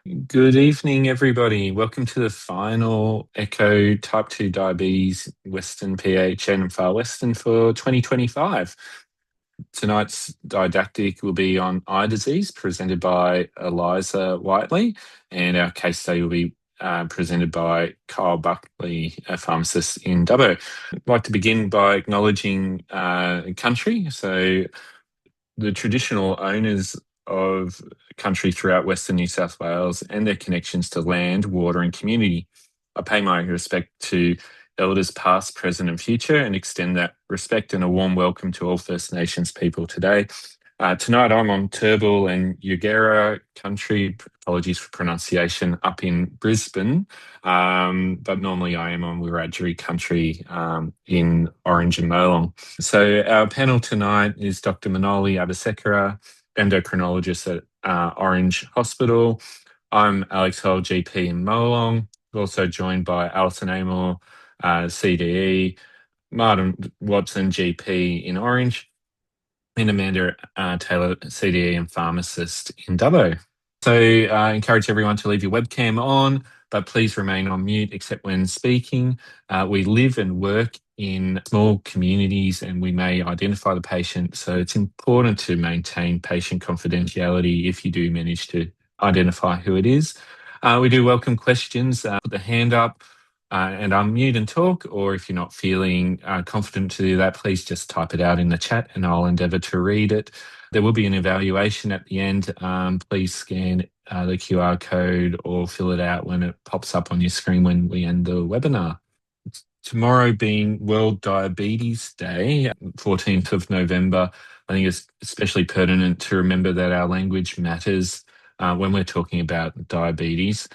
Good evening, everybody. Welcome to the final Echo Type 2 Diabetes Western PHN and Far Western for 2025. Tonight's didactic will be on eye disease, presented by Eliza Whiteley, and our case study will be presented by Kyle Buckley, a pharmacist in Dubbo. I'd like to begin by acknowledging country. So the traditional owners of country throughout Western New South Wales and their connections to land, water, and community. I pay my respect to elders past, present, and future, and extend that respect and a warm welcome to all First Nations people today. Tonight, I'm on Turrbal and Yugera country. Apologies for pronunciation, up in Brisbane, but normally I am on Wiradjuri country in Orange and Molong. So our panel tonight is Dr. Manoli Abisekera, endocrinologist at Orange Hospital. I'm Alex Hull, GP in Molong. Also joined by Alison Amor, CDE, Martin Watson, GP in Orange, and Amanda Taylor, CDE and pharmacist in Dubbo. So I encourage everyone to leave your webcam on, but please remain on mute except when speaking. We live and work in small communities and we may identify the patient, so it's important to maintain patient confidentiality if you do manage to identify who it is. We do welcome questions. Put the hand up and unmute and talk, or if you're not feeling confident to do that, please just type it out in the chat and I'll endeavour to read it. There will be an evaluation at the end. Please scan the QR code or fill it out when it pops up on your screen when we end the webinar. Tomorrow being World Diabetes Day, 14th of November, I think it's especially pertinent to remember that our language matters when we're talking about diabetes.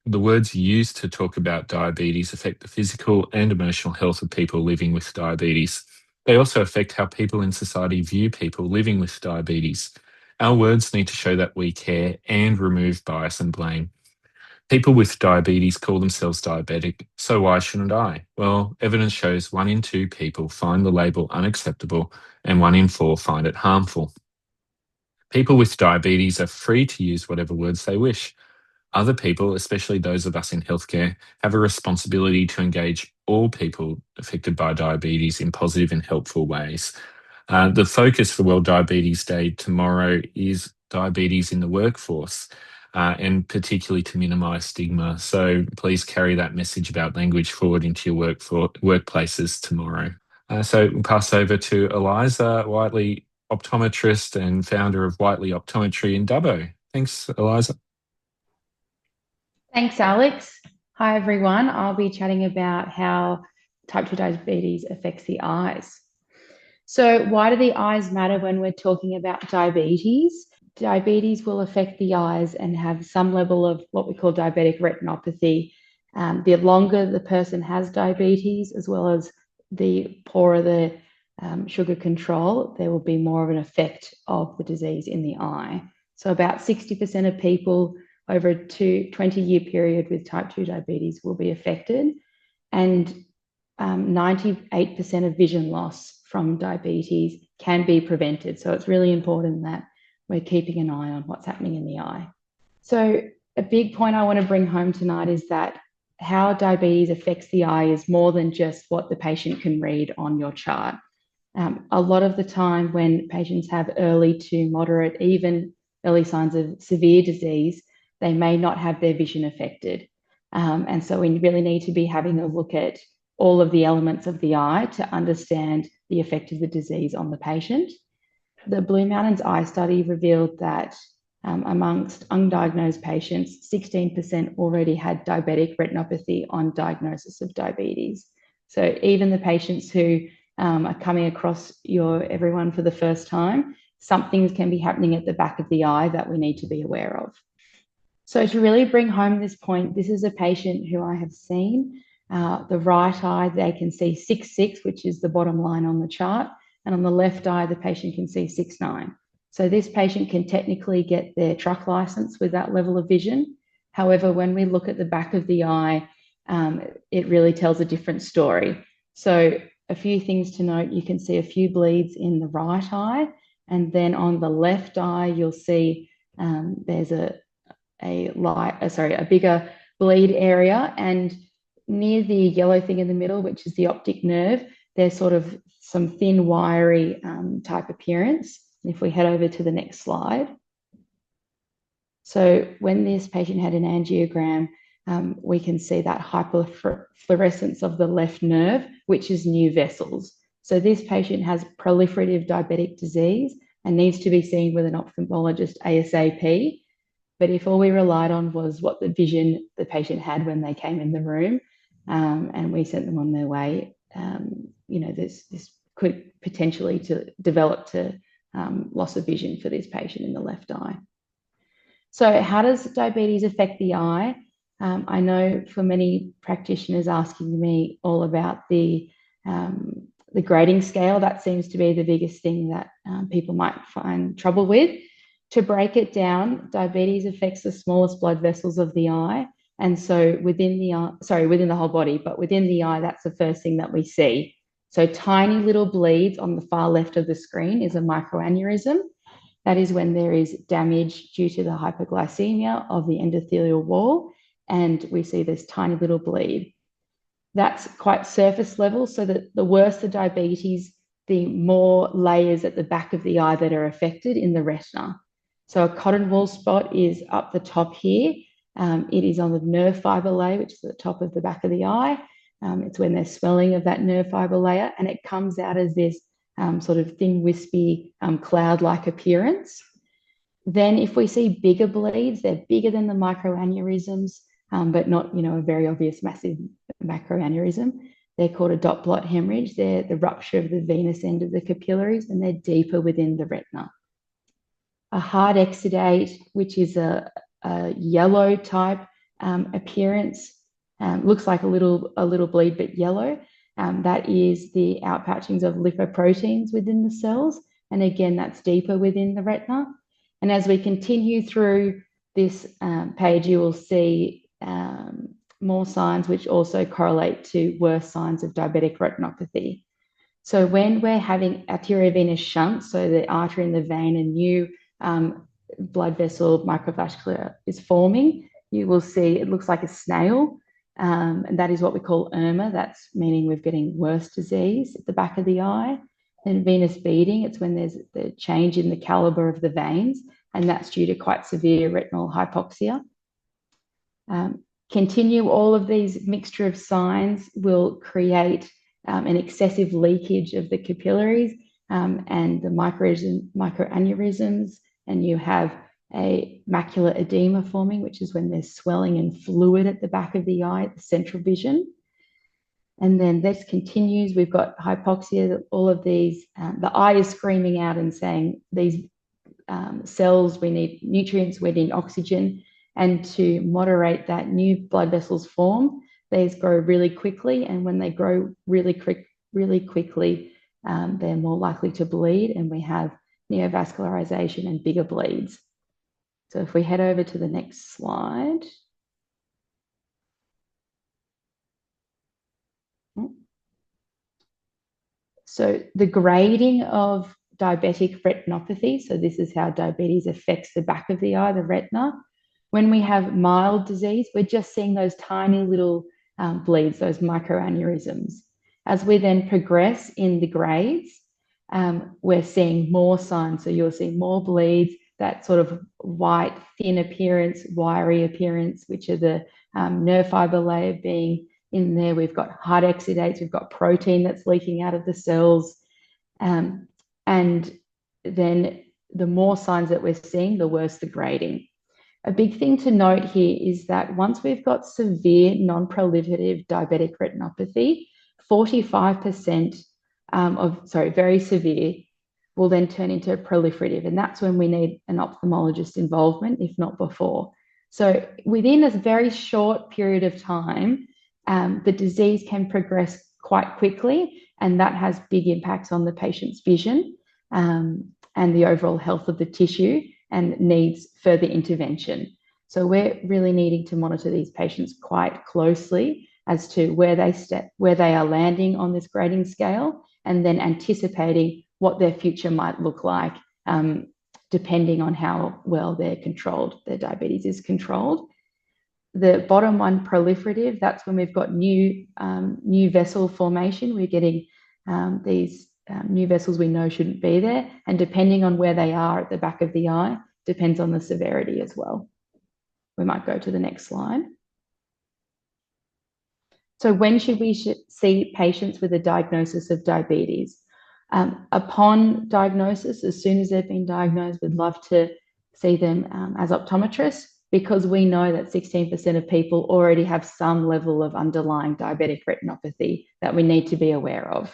The words used to talk about diabetes affect the physical and emotional health of people living with diabetes. They also affect how people in society view people living with diabetes. Our words need to show that we care and remove bias and blame. People with diabetes call themselves diabetic, so why shouldn't I? Well, evidence shows 1 in 2 people find the label unacceptable and 1 in 4 find it harmful. People with diabetes are free to use whatever words they wish. Other people, especially those of us in healthcare, have a responsibility to engage all people affected by diabetes in positive and helpful ways. The focus for World Diabetes Day tomorrow is diabetes in the workforce, and particularly to minimise stigma. So please carry that message about language forward into your workplaces tomorrow. So we'll pass over to Eliza Whiteley, optometrist and founder of Whiteley Optometry in Dubbo. Thanks, Eliza. Thanks, Alex. Hi, everyone. I'll be chatting about how type 2 diabetes affects the eyes. So why do the eyes matter when we're talking about diabetes? Diabetes will affect the eyes and have some level of what we call diabetic retinopathy. The longer the person has diabetes, as well as the poorer the sugar control, there will be more of an effect of the disease in the eye. So about 60% of people over a 20-year period with type 2 diabetes will be affected, and 98% of vision loss from diabetes can be prevented. So it's really important that we're keeping an eye on what's happening in the eye. So a big point I want to bring home tonight is that how diabetes affects the eye is more than just what the patient can read on your chart. A lot of the time when patients have early to moderate, even early signs of severe disease, they may not have their vision affected. And so we really need to be having a look at all of the elements of the eye to understand the effect of the disease on the patient. The Blue Mountains Eye Study revealed that amongst undiagnosed patients, 16% already had diabetic retinopathy on diagnosis of diabetes. So even the patients who are coming across everyone for the first time, something can be happening at the back of the eye that we need to be aware of. So to really bring home this point, this is a patient who I have seen. The right eye, they can see 6.6, which is the bottom line on the chart. And on the left eye, the patient can see 6.9. So this patient can technically get their truck license with that level of vision. However, when we look at the back of the eye, it really tells a different story. So a few things to note, you can see a few bleeds in the right eye. And then on the left eye, you'll see there's a a bigger bleed area, and near the yellow thing in the middle, which is the optic nerve, there's sort of some thin, wiry type appearance. If we head over to the next slide. So when this patient had an angiogram, we can see that hyperfluorescence of the left nerve, which is new vessels. So this patient has proliferative diabetic disease and needs to be seen with an ophthalmologist ASAP. But if all we relied on was what the vision the patient had when they came in the room, and we sent them on their way, this could potentially develop to loss of vision for this patient in the left eye. So how does diabetes affect the eye? I know for many practitioners asking me all about the grading scale, that seems to be the biggest thing that people might find trouble with. To break it down, diabetes affects the smallest blood vessels of the eye. And so within the whole body, but within the eye, that's the first thing that we see. So tiny little bleeds on the far left of the screen is a microaneurysm. That is when there is damage due to the hyperglycemia of the endothelial wall, and we see this tiny little bleed. That's quite surface level, so that the worse the diabetes, the more layers at the back of the eye that are affected in the retina. So a cotton wool spot is up the top here. It is on the nerve fiber layer, which is at the top of the back of the eye. It's when there's swelling of that nerve fiber layer, and it comes out as this sort of thin, wispy, cloud-like appearance. Then if we see bigger bleeds, they're bigger than the microaneurysms, but not, a very obvious massive macroaneurysm. They're called a dot blot hemorrhage. They're the rupture of the venous end of the capillaries, and they're deeper within the retina. A hard exudate, which is a yellow type appearance, looks like a little bleed, but yellow. That is the outpouchings of lipoproteins within the cells. And again, that's deeper within the retina. And as we continue through this page, you will see more signs which also correlate to worse signs of diabetic retinopathy. So when we're having arteriovenous shunts, so the artery in the vein, a new blood vessel microvascular is forming, you will see it looks like a snail. And that is what we call ERMA. That's meaning we're getting worse disease at the back of the eye. And venous beading, it's when there's the change in the caliber of the veins, and that's due to quite severe retinal hypoxia. Continue all of these mixture of signs will create an excessive leakage of the capillaries and the microaneurysms, and you have a macular edema forming, which is when there's swelling and fluid at the back of the eye, the central vision. And then this continues. We've got hypoxia, all of these, the eye is screaming out and saying, these cells, we need nutrients, we need oxygen. And to moderate that, new blood vessels form. These grow really quickly. And when they grow really quickly, they're more likely to bleed. And we have neovascularization and bigger bleeds. So if we head over to the next slide. So the grading of diabetic retinopathy, so this is how diabetes affects the back of the eye, the retina. When we have mild disease, we're just seeing those tiny little bleeds, those microaneurysms. As we then progress in the grades, we're seeing more signs. So you'll see more bleeds, that sort of white, thin appearance, wiry appearance, which are the nerve fiber layer being in there. We've got hard exudates, we've got protein that's leaking out of the cells. And then the more signs that we're seeing, the worse the grading. A big thing to note here is that once we've got severe non-proliferative diabetic retinopathy, 45% very severe, will then turn into proliferative. And that's when we need an ophthalmologist involvement, if not before. So within a very short period of time, the disease can progress quite quickly, and that has big impacts on the patient's vision and the overall health of the tissue, and needs further intervention. So we're really needing to monitor these patients quite closely as to where they are landing on this grading scale, and then anticipating what their future might look like, depending on how well they're controlled, their diabetes is controlled. The bottom one, proliferative, that's when we've got new vessel formation. We're getting these new vessels we know shouldn't be there. And depending on where they are at the back of the eye, depends on the severity as well. We might go to the next slide. So when should we see patients with a diagnosis of diabetes? Upon diagnosis, as soon as they've been diagnosed, we'd love to see them as optometrists, because we know that 16% of people already have some level of underlying diabetic retinopathy that we need to be aware of.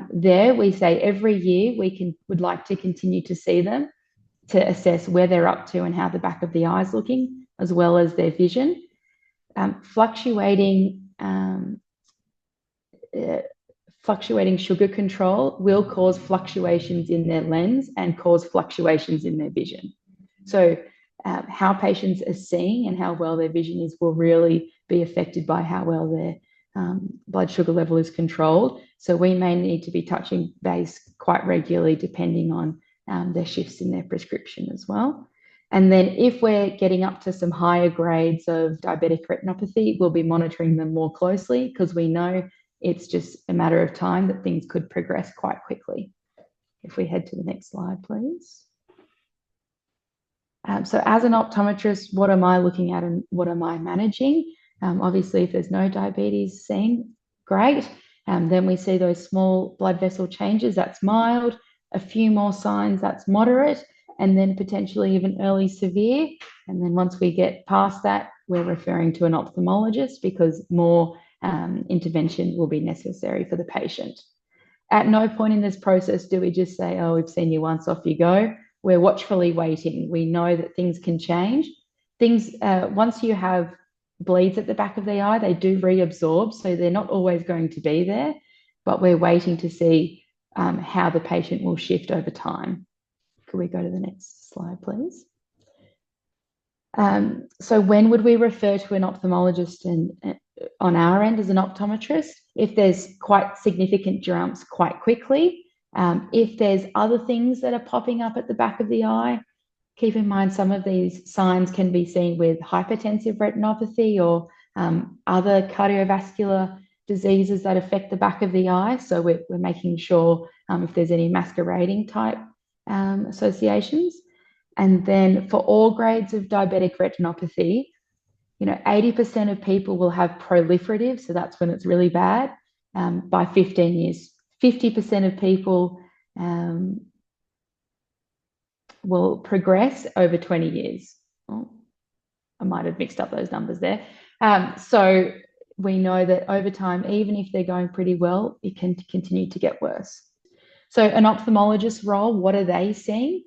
There we say every year would like to continue to see them to assess where they're up to and how the back of the eye is looking, as well as their vision. Fluctuating sugar control will cause fluctuations in their lens and cause fluctuations in their vision. So how patients are seeing and how well their vision is will really be affected by how well their blood sugar level is controlled. So we may need to be touching base quite regularly depending on their shifts in their prescription as well. And then if we're getting up to some higher grades of diabetic retinopathy, we'll be monitoring them more closely, because we know it's just a matter of time that things could progress quite quickly. If we head to the next slide, please. So as an optometrist, what am I looking at and what am I managing? Obviously, if there's no diabetes seen, great. Then we see those small blood vessel changes, that's mild. A few more signs, that's moderate. And then potentially even early severe. And then once we get past that, we're referring to an ophthalmologist, because more intervention will be necessary for the patient. At no point in this process do we just say, oh, we've seen you once, off you go. We're watchfully waiting. We know that things can change. Once you have bleeds at the back of the eye, they do reabsorb, so they're not always going to be there, but we're waiting to see how the patient will shift over time. Could we go to the next slide, please? So when would we refer to an ophthalmologist on our end as an optometrist? If there's quite significant jumps quite quickly, if there's other things that are popping up at the back of the eye, keep in mind some of these signs can be seen with hypertensive retinopathy or other cardiovascular diseases that affect the back of the eye. So we're making sure if there's any masquerading type associations. And then for all grades of diabetic retinopathy, 80% of people will have proliferative, so that's when it's really bad, by 15 years. 50% of people will progress over 20 years. Oh, I might have mixed up those numbers there. So we know that over time, even if they're going pretty well, it can continue to get worse. So an ophthalmologist role, what are they seeing?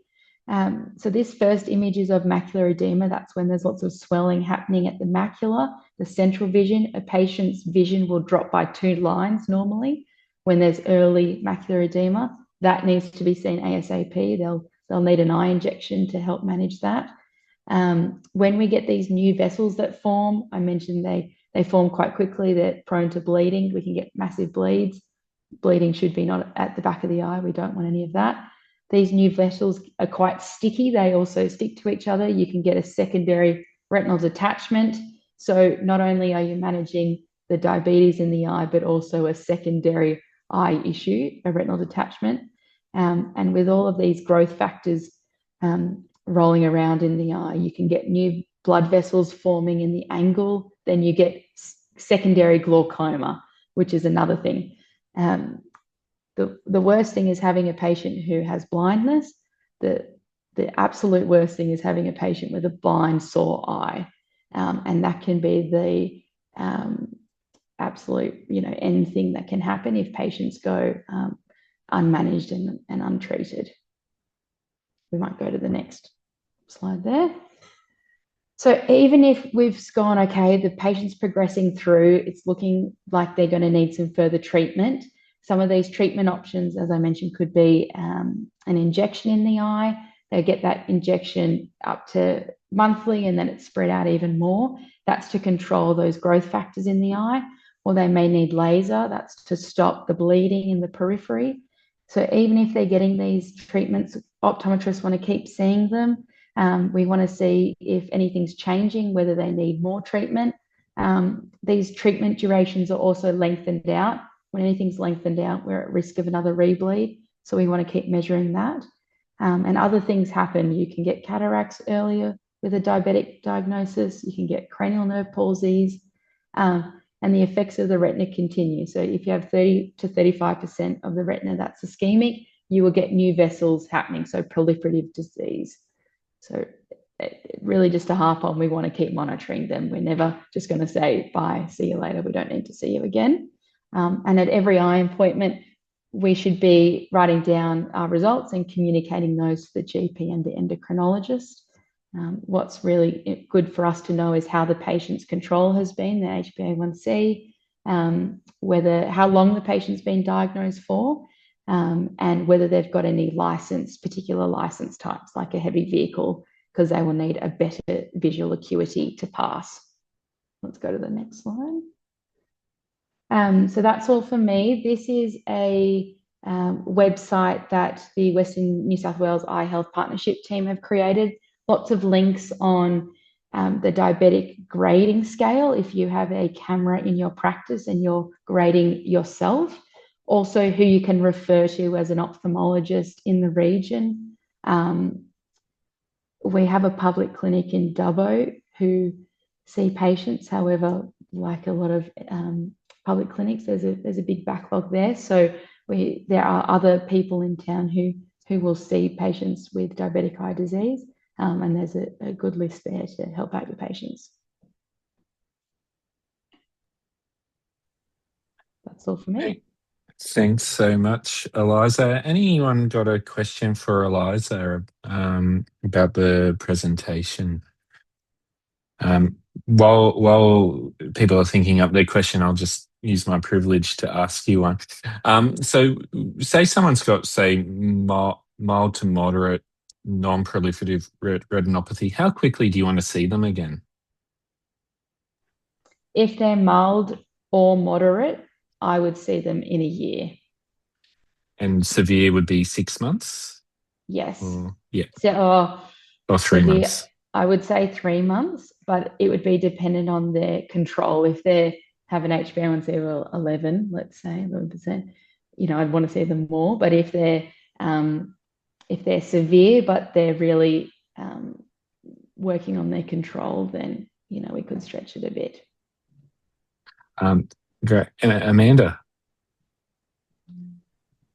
So this first image is of macular edema. That's when there's lots of swelling happening at the macula, the central vision. A patient's vision will drop by 2 lines normally when there's early macular edema. That needs to be seen ASAP. They'll need an eye injection to help manage that. When we get these new vessels that form, I mentioned they form quite quickly. They're prone to bleeding. We can get massive bleeds. Bleeding should be not at the back of the eye. We don't want any of that. These new vessels are quite sticky. They also stick to each other. You can get a secondary retinal detachment. So not only are you managing the diabetes in the eye, but also a secondary eye issue, a retinal detachment. And with all of these growth factors rolling around in the eye, you can get new blood vessels forming in the angle. Then you get secondary glaucoma, which is another thing. The worst thing is having a patient who has blindness. The absolute worst thing is having a patient with a blind, sore eye. And that can be the absolute, end thing that can happen if patients go unmanaged and untreated. We might go to the next slide there. So even if we've gone, okay, the patient's progressing through, it's looking like they're going to need some further treatment. Some of these treatment options, as I mentioned, could be an injection in the eye. They get that injection up to monthly and then it's spread out even more. That's to control those growth factors in the eye. Or they may need laser. That's to stop the bleeding in the periphery. So even if they're getting these treatments optometrists want to keep seeing them. We want to see if anything's changing, whether they need more treatment. These treatment durations are also lengthened out. When anything's lengthened out, we're at risk of another rebleed. So we want to keep measuring that. And other things happen. You can get cataracts earlier with a diabetic diagnosis. You can get cranial nerve palsies. And the effects of the retina continue. So if you have 30 to 35% of the retina that's ischemic, you will get new vessels happening, so proliferative disease. So really just to harp on, we want to keep monitoring them. We're never just going to say, bye, see you later, we don't need to see you again. And at every eye appointment, we should be writing down our results and communicating those to the GP and the endocrinologist. What's really good for us to know is how the patient's control has been, the HbA1c, how long the patient's been diagnosed for, and whether they've got any particular license types, like a heavy vehicle, because they will need a better visual acuity to pass. Let's go to the next slide. So that's all for me. This is a website that the Western New South Wales Eye Health Partnership team have created. Lots of links on the diabetic grading scale if you have a camera in your practice and you're grading yourself. Also, who you can refer to as an ophthalmologist in the region. We have a public clinic in Dubbo who see patients. However, like a lot of public clinics, there's a big backlog there. So there are other people in town who will see patients with diabetic eye disease, and there's a good list there to help out your patients. That's all for me. Thanks so much, Eliza. Anyone got a question for Eliza about the presentation? While people are thinking up their question, I'll just use my privilege to ask you one. So say someone's got, say, mild to moderate non-proliferative retinopathy. How quickly do you want to see them again? If they're mild or moderate, I would see them in a year. And severe would be 6 months? Yes. Yeah. Or 3 months. I would say 3 months, but it would be dependent on their control. If they have an HbA1c of 11, let's say 11%, I'd want to see them more. But if they're severe, but they're really working on their control, then we could stretch it a bit. Great. Amanda.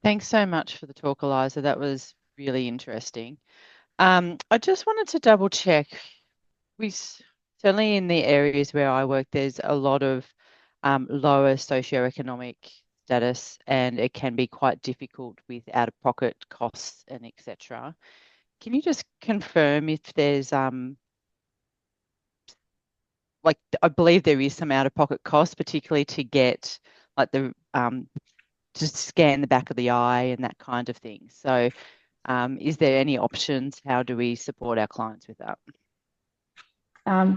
Thanks so much for the talk, Eliza. That was really interesting. I just wanted to double check. Certainly in the areas where I work, there's a lot of lower socioeconomic status, and it can be quite difficult with out-of-pocket costs and etc. Can you just confirm if there's I believe there is some out-of-pocket costs, particularly to get like the to scan the back of the eye and that kind of thing. So is there any options? How do we support our clients with that?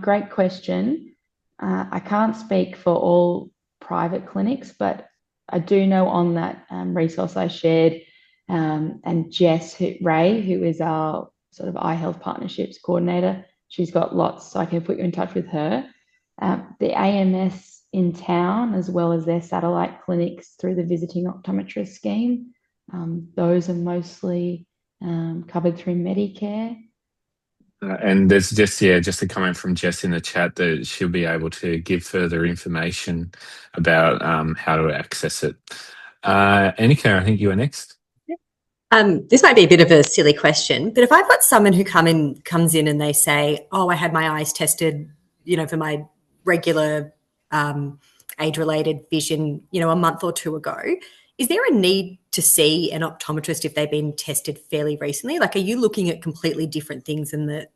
Great question. I can't speak for all private clinics, but I do know on that resource I shared, and Jess Ray, who is our sort of eye health partnerships coordinator, she's got lots, so I can put you in touch with her. The AMS in town, as well as their satellite clinics through the visiting optometrist scheme, those are mostly covered through Medicare. And there's just a comment from Jess in the chat that she'll be able to give further information about how to access it. Annika, I think you are next. This might be a bit of a silly question, but if I've got someone who comes in and they say, "Oh, I had my eyes tested, for my regular age-related vision, a month or two ago," is there a need to see an optometrist if they've been tested fairly recently? Like, are you looking at completely different things than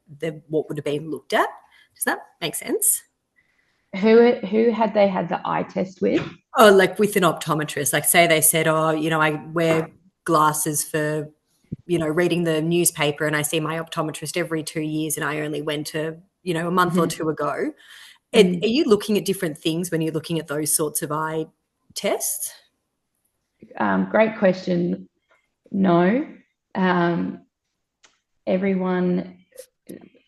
what would have been looked at? Does that make sense? Who had they had the eye test with? Oh, like with an optometrist. Like, say they said, "Oh, I wear glasses for, reading the newspaper, and I see my optometrist every 2 years, and I only went to, a month or two ago." Are you looking at different things when you're looking at those sorts of eye tests? Great question. No. everyone,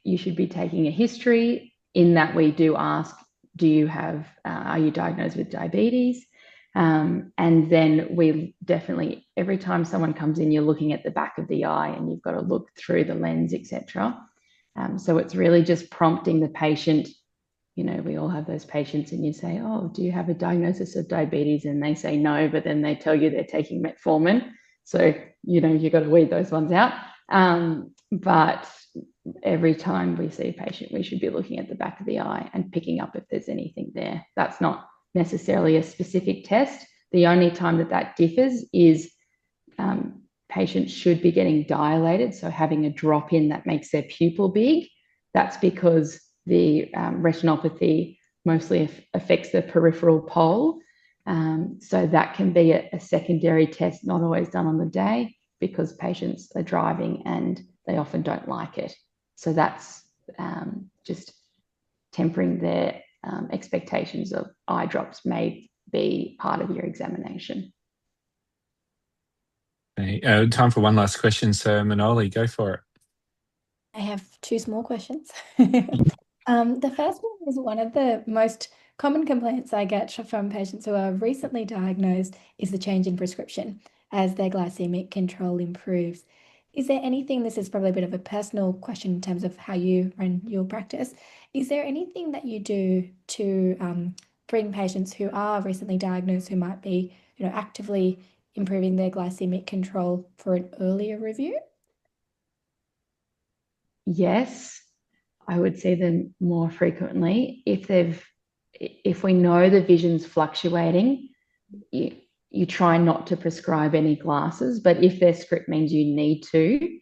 you should be taking a history, in that we do ask, do you have, are you diagnosed with diabetes? And then we definitely, every time someone comes in, you're looking at the back of the eye and you've got to look through the lens, etc. So it's really just prompting the patient. You know, we all have those patients and you say, oh, do you have a diagnosis of diabetes? And they say no, but then they tell you they're taking metformin. So, you know, you've got to weed those ones out. But every time we see a patient, we should be looking at the back of the eye and picking up if there's anything there. That's not necessarily a specific test. The only time that differs is patients should be getting dilated, so having a drop in that makes their pupil big. That's because the retinopathy mostly affects the peripheral pole. So that can be a secondary test, not always done on the day, because patients are driving and they often don't like it. So that's just tempering their expectations of eye drops may be part of your examination. Okay. Time for one last question. So Manoli, go for it. I have two small questions. The first one is, one of the most common complaints I get from patients who are recently diagnosed is the change in prescription as their glycemic control improves. Is there anything, this is probably a bit of a personal question in terms of how you run your practice, is there anything that you do to bring patients who are recently diagnosed, who might be, you know, actively improving their glycemic control, for an earlier review? Yes, I would see them more frequently. If we know the vision's fluctuating, you try not to prescribe any glasses, but if their script means you need to,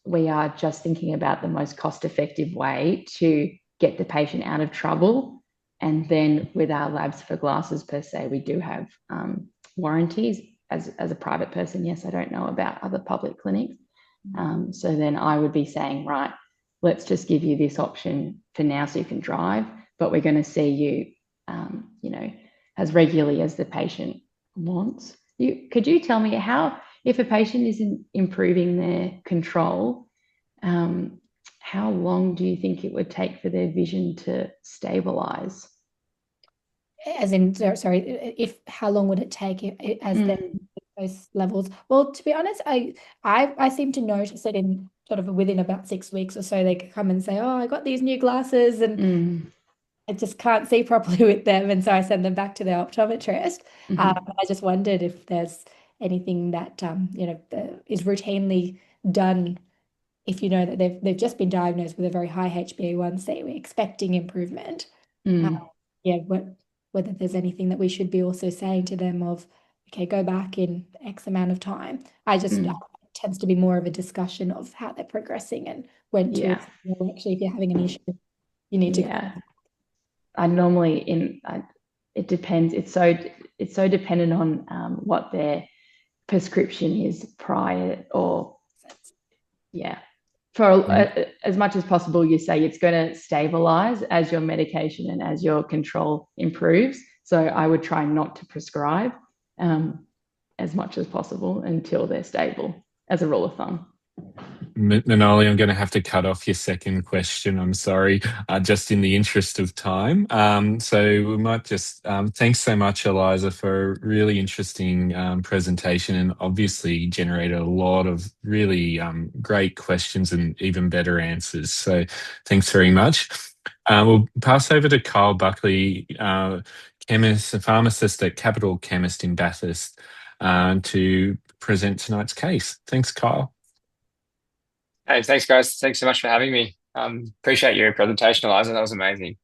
we are just thinking about the most cost-effective way to get the patient out of trouble. And then with our labs for glasses per se, we do have warranties. As a private person, yes, I don't know about other public clinics. So then I would be saying, right, let's just give you this option for now so you can drive, but we're going to see you, you know, as regularly as the patient wants. Could you tell me how, if a patient isn't improving their control, how long do you think it would take for their vision to stabilize? As in, sorry, if how long would it take as those levels? Well, to be honest, I seem to notice it in sort of within about 6 weeks or so. They come and say, oh, I got these new glasses and I just can't see properly with them, and so I send them back to the optometrist. I just wondered if there's anything that you know, is routinely done if you know that they've just been diagnosed with a very high HbA1c, we're expecting improvement. Yeah, whether there's anything that we should be also saying to them of, okay, go back in X amount of time. It tends to be more of a discussion of how they're progressing and when to actually, if you're having an issue, you need to. I normally it depends. It's so dependent on what their prescription is prior, or for as much as possible, you say it's going to stabilize as your medication and as your control improves. So I would try not to prescribe as much as possible until they're stable, as a rule of thumb. Manoli, I'm going to have to cut off your second question. I'm sorry, just in the interest of time. So we might just, thanks so much, Eliza, for a really interesting presentation, and obviously generated a lot of really great questions and even better answers. So thanks very much. We'll pass over to Kyle Buckley, chemist, a pharmacist at Capital Chemist in Bathurst, to present tonight's case. Thanks, Kyle. Hey, thanks, guys. Thanks so much for having me. Appreciate your presentation, Eliza. That was amazing.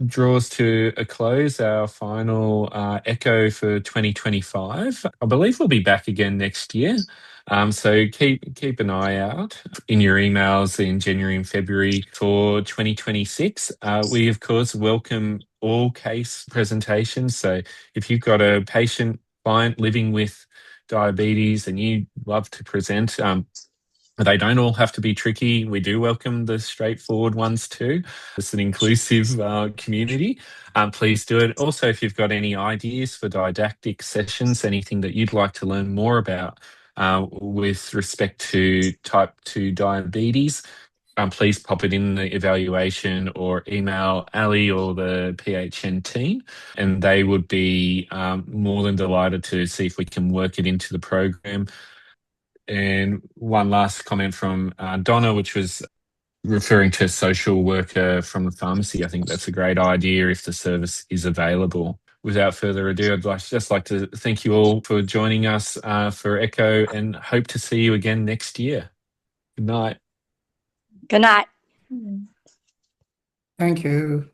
Draws to a close our final Echo for 2025. I believe we'll be back again next year. So keep an eye out in your emails in January and February for 2026. We, of course, welcome all case presentations. So if you've got a patient, client living with diabetes and you love to present, they don't all have to be tricky. We do welcome the straightforward ones too. It's an inclusive community. Please do it. Also, if you've got any ideas for didactic sessions, anything that you'd like to learn more about with respect to type 2 diabetes, please pop it in the evaluation or email Ali or the PHN team, and they would be more than delighted to see if we can work it into the program. And one last comment from Donna, which was referring to a social worker from the pharmacy. I think that's a great idea if the service is available. Without further ado, just like to thank you all for joining us for Echo and hope to see you again next year. Good night. Good night. Mm. Thank you.